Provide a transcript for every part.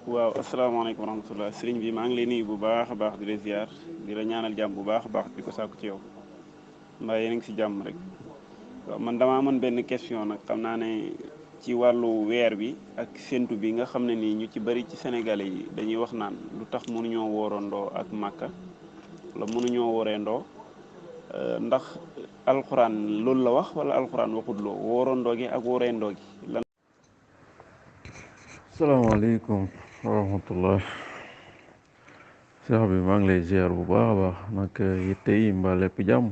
waaw asalaamaaleykum wa rahmatulah sëriñ bi maa ngi lay nuyu bu baax a baax di la ziar di la ñaanal jàmm bu baax a baax di ko sàkku ci yow mbaa yéen a ngi si jàmm rek. waaw man damaa amoon benn question nag xam naa ne ci wàllu weer bi ak séntu bi nga xam ne nii ñu ci bari ci Sénégalais yi dañuy wax naan lu tax mënuñoo woorandoo ak Màkka wala mënuñoo wooreendoo ndax alxuraan loolu la wax wala alxuraan waxut loo woorandoo gi ak wooreendoo gi lan. salaamaaleykum wa rahmatullah. Cheikh bi maa ngi lay ziar bu baax a baax nag yitte yi mbaa lépp jàmm.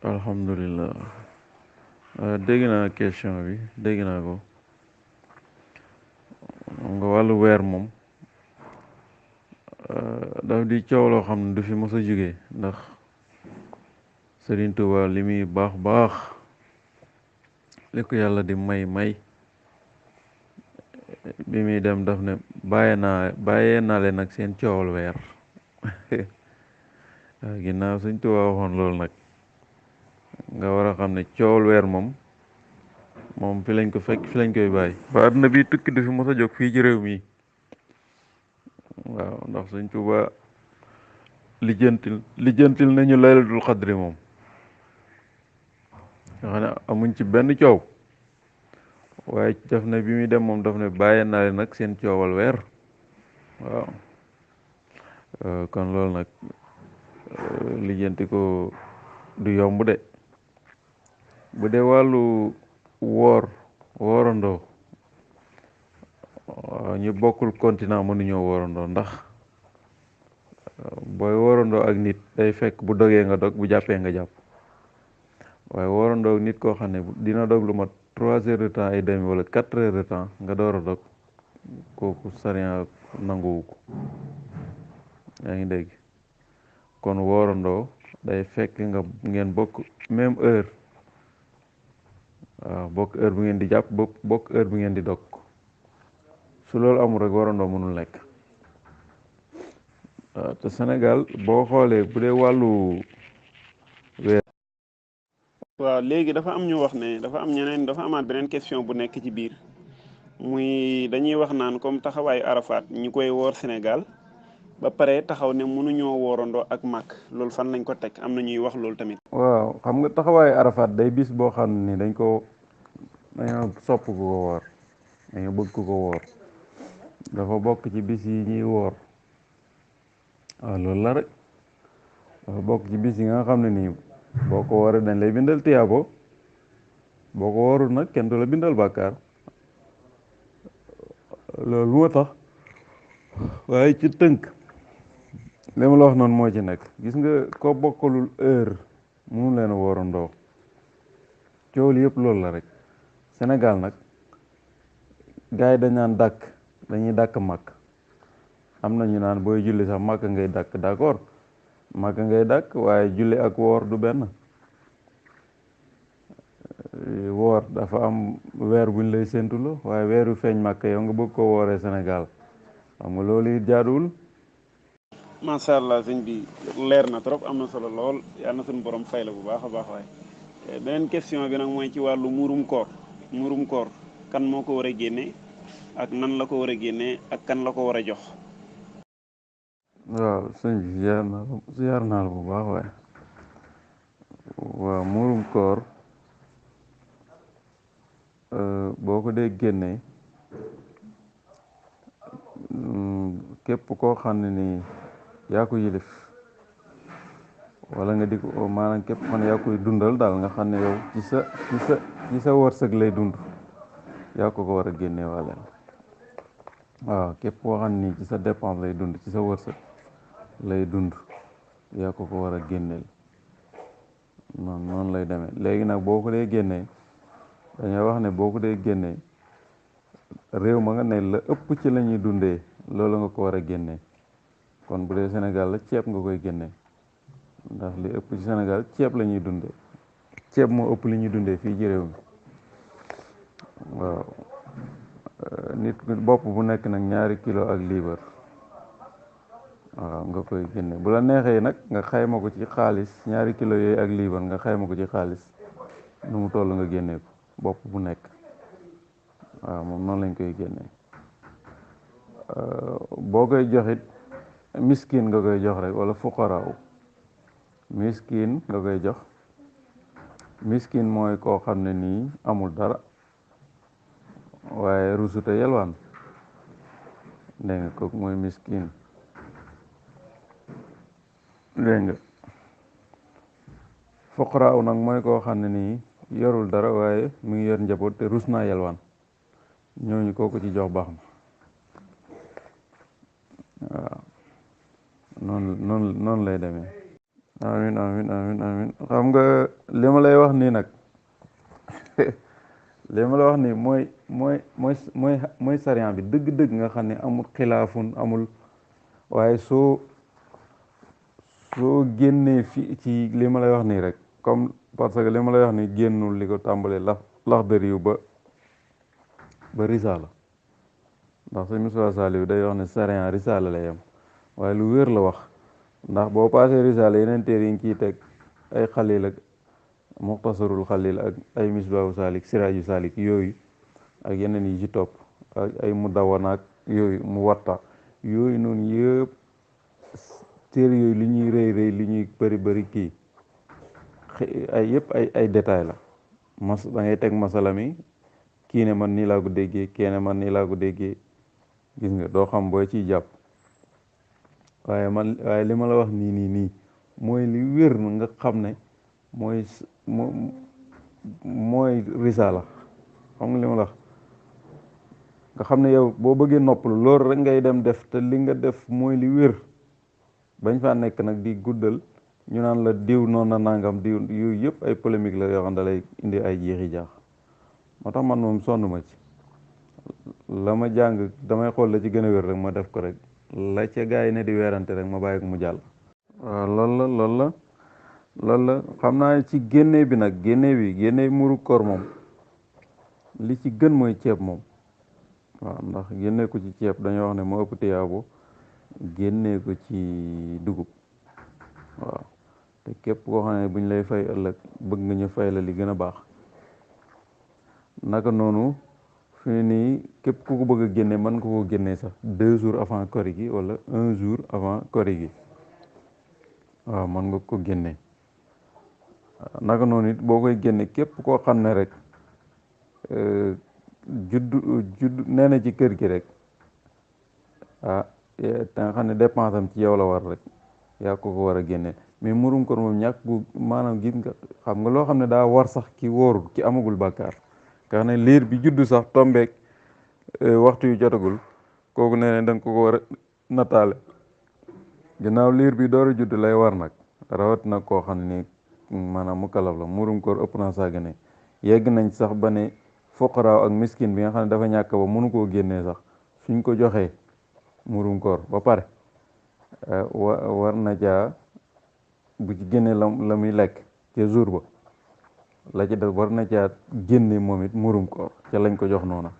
alhamdulilah. dégg naa question bi dégg naa ko. xam nga wàllu weer moom daf di coow loo xam ne du fi mos a jóge ndax Sëriñ Tuubaa li muy baax baax li ko yàlla di may bi muy dem daf ne bàyyee naa leen nag seen coowal weer waaw ginnaaw Sëriñ Tuubaa waxoon loolu nag nga war a xam ne coowal weer moom fi lañ ko fekk fi lañ koy bàyyi ba àdduna bi tukki du fi mos a jóg fii ci réew mi waaw ndax Sëriñ Tuubaa lijjantil nañu laylatul xadri moom nga xam ne amuñ ci benn coow waaye daf ne bi muy dem moom daf ne bàyyee naa leen nag seen coowal weer waaw kon loolu nag lijjanti ko du yomb de bu dee wàllu woorandoo ñu bokkul continent mënuñoo woorandoo ndax booy woorandoo ak nit day fekk bu dogee nga dog bu jàppee nga jàpp waaye woorandoo ak nit koo xam ne dina dog lu mat 3 heures de temps et demi wala 4 heures de temps nga door a dog kooku sariya nanguwu ko yaa ngi dégg kon woorandoo day fekk ngeen bokk même heure waaw bokk heure bu ngeen di jàpp bokk heure bu ngeen di dog su loolu amul rek woorandoo mënul nekk waaw te Sénégal boo xoolee bu dee wàllu weer. waaw léegi dafa am ñu wax ne dafa am ñeneen dafa amaat beneen question bu nekk ci biir muy dañuy wax naan comme taxawaayu Arafat ñu koy woor Sénégal ba pare taxaw ne mënuñoo woorandoo ak màkk loolu fan lañ ko teg am na ñuy wax loolu tamit. waaw xam nga taxawaayu Arafat day bis boo xam ni dañoo sopp ku ko woor dañoo bëgg ku ko woor dafa bokk ci bis yi ñuy woor waaw loolu la rek dafa bokk ci bis yi nga xam ne nii boo ko wooree dañ lay bindal tiyaabo boo ko woorul nag kenn du la bindal bàkkaar loolu moo tax waaye ci tënk li ma la wax noonu moo ci nekk gis nga ko bokkalul heure mënu leen a woorandoo coow li yëpp loolu la rek Sénégal nag gars yi dañ naan dañuy dàkk màkk am na ñu naan booy julli sax màkk ngay dàkk d'accord màkk ngay dàkk waaye julli ak woor du benn woor dafa am weer buñ lay séntuloo waaye weeru feeñ màkk yow nga bëgg ko wooree Sénégal xam nga loolu it jaaduwul. macha allah sëñ bi leer na trop am na solo lool yàlla na suñu borom fay la bu baax a baax waaye beneen question bi nag mooy ci wàllu muurum koor kan moo ko war a génne ak nan la ko war a génne ak kan la ko war a jox. waaw sëñ bi ziar naa la bu baax waaye waaw muurum koor boo ko dee génne képp koo xam ne nii yaa ko yilif wala nga di ko maanaam képp xam ne yaa koy dundal daal nga xam ne yow ci sa wërsëg lay dund yaa ko war a génne wala waaw képp koo xam ne nii ci sa dépense lay dund ci sa wërsëg lay dund yaa ko war a génneel noonu lay demee léegi nag boo ko dee génnee dañoo wax ne boo ko dee génnee réew ma nga ne la ëpp ci la ñuy dundee loolu nga ko war a génnee kon bu dee Sénégal la ceeb nga koy génnee ndax li ëpp ci Sénégal ceeb la ñuy dundee ceeb moo ëpp li ñuy dundee fii ci réew mi waaw nit bopp bu nekk nag 2 kilo ak liibar waaw nga koy génne bu la neexee nag nga xayma ko ci xaalis 2 kilo yooyu ak liibar nga xayma ko ci xaalis nu mu toll nga génnee ko bopp bu nekk waaw moom noonu lañ koy génnee boo koy joxit miskin nga koy jox rek wala fuqaraaw miskin nga koy jox. miskin mooy koo xam ne nii amul dara waaye rusuta yelwaan dégg nga kooku mooy miskin dégg nga fuqaraaw nag mooy koo xam ne nii yorul dara waaye mu ngi yor njaboot te rus naa yelwaan ñooñu kooku ci jox baax na waaw noonu lay demee. amin amin amin amin xam nga li ma lay wax nii nag li ma la wax nii mooy sariya bi dëgg-dëgg nga xam ne amul xilaafun amul waaye soo génnee fi ci li ma lay wax nii rek comme parce que li ma lay wax nii génnul li ko tàmbalee Laxdari yu ba risaala ndax sëñ Moussa Saliou day wax ne sariya risaala lay am waaye lu wér la wax ndax boo paasee risaala yeneen téere yi ngi ciy teg ay xalil ak muxtasarul xalil ak ay misbaahu salik siraaju salik yooyu ak yeneen yi ci topp ak ay mudawanaak yooyu mu watta yooyu noonu yëpp téere yooyu li ñuy rëy rëy li ñuy bëri kii ay yëpp ay détail la da ngay teg masala mi kii ne man nii laa ko déggee kii ne man nii laa ko déggee gis nga doo xam booy ciy jàpp waaye li ma la wax nii mooy li wér na nga xam ne mooy risaala xam nga li ma la wax nga xam ne yow boo bëggee noppalu loolu rek ngay dem def te li nga def mooy li wér bañ faa nekk nag di guddal ñu naan la diw noonu na nangam diw yooyu yëpp ay polémique la yoo xam da lay indi ay jeexi jaax moo tax man moom sonn ma ci la ma jàng damay xool la ci gën a wér rek ma def ko rek la ca gaa yi ne di weerante rek ma bàyyi ko mu jàll. waaw loolu la xam naa ci génne bi nag génne muru koor moom li ci gën mooy ceeb moom waaw ndax génne ko ci ceeb dañoo wax ne moo ëpp tiyaabo génne ko ci dugub waaw te képp koo xam ne buñ lay fay ëllëg bëgg nga ñu fay la li gën a baax naka noonu fi nii képp ku ko bëgg a génne mën nga ko génne sax 2 jours avant kori gi wala 1 jour avant kori gi waaw mën nga ko génne naka noonu it boo koy génne képp koo xam ne rek judd nee na ci kër gi rek te nga xam ne dépense am ci yow la war rek yaa ko war a génne mais murum koor moom ñàkk gu maanaam gis nga xam nga loo xam ne daa war sax ki wóorul ki amagul bàkkaar nga xam ne liir bi juddu sax tombeek waxtu yu jotagul kooku nee da nga ko war a nataale ginnaaw liir bi door a judd lay war nag rawat nag koo xam ne ni maanaam mu kalaf la murum koor ëpp naa saa gane yegg nañ sax ba ne fuqaraaw ak miskin bi nga xam ne dafa ñàkk ba mënu koo génnee sax suñ ko joxee murum koor ba pare war na caa bu ci génne la muy lekk ca jour ba la ci def war na caa génne moom it murum koor ca lañ ko jox noona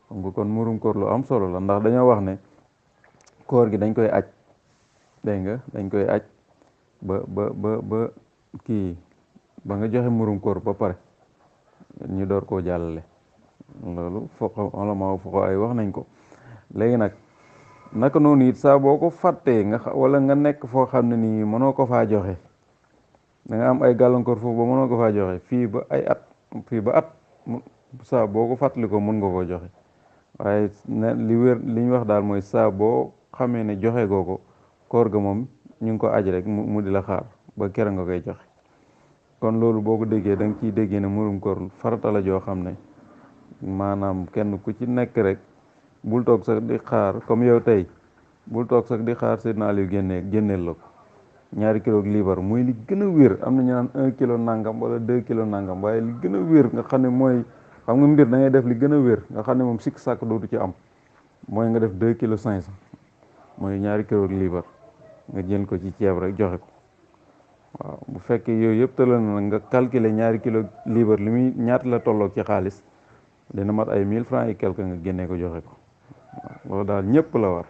xam nga kon murum koor lu am solo la ndax dañoo wax ne koor gi dañ koy aj dégg nga dañ koy aj ba kii ba nga joxe murum koor ba pare ñu door koo jàllale loolu foko ay wax nañ ko léegi nag naka noonu it saa boo ko fàttee wala nga nekk foo xam ne nii mënoo ko faa joxe da nga am ay gàllankoor foofu ba mënoo ko faa joxe fii ba at saa boo ko fàttali ko mën nga koo joxe waaye li wér li ñu wax daal mooy saa boo xamee ne joxe goo ko koor ga moom ñu ngi ko aj rek mu di la xaar ba kera nga koy joxe kon loolu boo ko déggee da nga ciy déggee ne murum koor farata la joo xam ne maanaam kenn ku ci nekk rek bul toog sax di xaar comme yow tey bul toog sax di xaar Seydina Aliou génneel la ko 2 kilo liibar muy li gën a wér am na ñu naan 1 kilo nangam wala 2 kilo nangam waaye li gën a wér nga xam ne mooy xam nga mbir da ngay def li gën a wér nga xam ne moom sikk sàkk dootu ci am mooy nga def 2 kilo 500 mooy 2 kilo liibar nga jël ko ci ceeb rek joxe ko waaw bu fekkee yooyu yëpp tëral na nga calculer 2 kilo liibar li muy ñaata la tolloog ci xaalis dina mat ay 1000 francs et quelque nga génnee ko joxe ko waaw loolu daal ñëpp la war